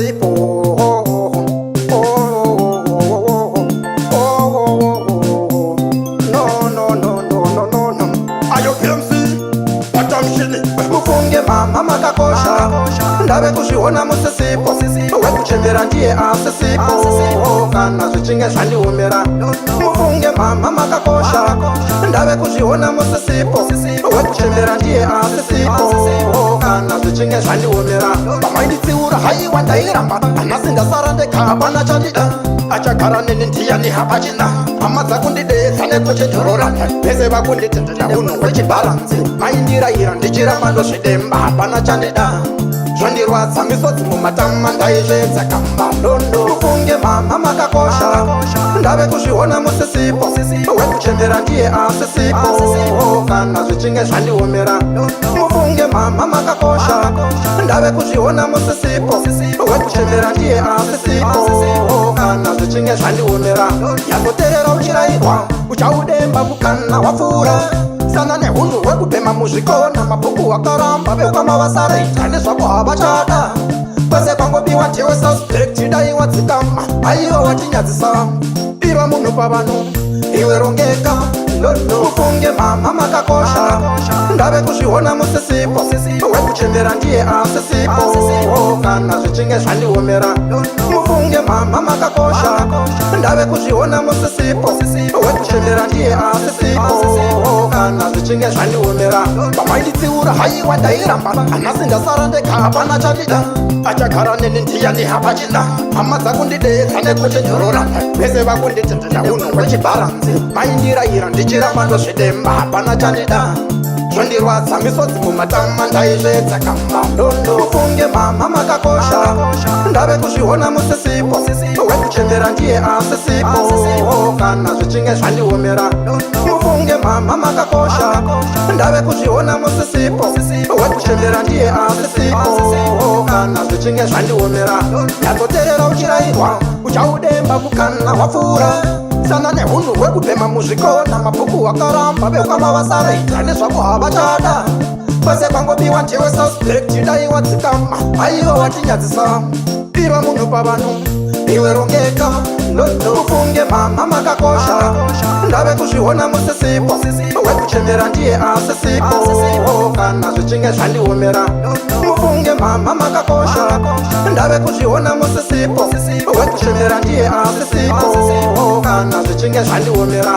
musisipo. No, no, no, no, no, no, no. Ayo PMC watamshini mufunge mama makakosha ndave kuzviona musisipo wekuchembera ndiye asisipo kana zvichinge zvandiomera. Mufunge mama makakosha ndave kuzviona musisipo wekuchembera ndiye asisipo kana zvichinge zvandiomera. Pamainditsiura haiwa ndairamba anasi ndasara ndega hapana chandida achagara neni ndiyani hapachina hama dzakundidedza nekuchidhororana vese vakunditendera unhu hwechibharanzi maindirayira ndichiramba ndozvidemba hapana chandida zvandirwadza misodzi mumatama ndaizvedza kambandondo. Mufunge mama makakosha ndave kuzviona musisipo wekuchembera ndiye asisipo kana zvichinge zvandiomera. Mufunge mama makakosha ndave kuzviona musisipo wekuchembera ndiye asisipo kana zvichinge zvandiomera. Yakoterera uchirayirwa uchaudemba mukana wapfuura sana nehunhu hwekubhema muzvikona mabhuku akaramba vekwama vasareita nezvako havachada kwese kwangobiwa ndiwe suspect daiwa dzikama aiwa watinyadzisa iva munhu pavanhu iwe rongeka. Mufunge mama makakosha ndave kuzviona musisipo wekuchembera ndiye asisipo kana zvichinge zvandiomera. Mufunge mama makakosha ndave kuzviona musisipo wekuchembera ndiye asisipo kana zvichinge zvandiomera. Pamainditsiura haiwa ndairamba anasi ndasara ndega hapana chandida achagara neni ndiyani hapachina hama dzakundidedza nekuchidhororana vese vakunditendera unhu hwechibharanzi maindirayira ndichiramba ndozvidemba hapana chandida zvandirwadza misodzi mumatama ndaizvedza kambandondo. Mufunge mama makakosha ndave kuzviona musisipo wekuchembera ndiye asisipo kana zvichinge zvandiomera. Mufunge mama makakosha ndave kuzviona musisipo wekuchembera ndiye asisipo kana zvichinge zvandiomera. Yakoterera uchirayirwa uchaudemba mukana wapfuura sana nehunhu hwekubhema muzvikona mabhuku akaramba vekwama vasareita nezvako havachada kwese kwangobiwa ndiwe suspect daiwa dzikama aiwa watinyadzisa iva munhu pavanhu iwe rongeka. Mufunge mama makakosha ndave kuzviona musisipo wekuchembera ndiye asisipo kana zvichinge zvandiomera. Mufunge mama makakosha ndave kuzviona musisipo wekuchembera ndiye asisipo kana zvichinge zvandiomera.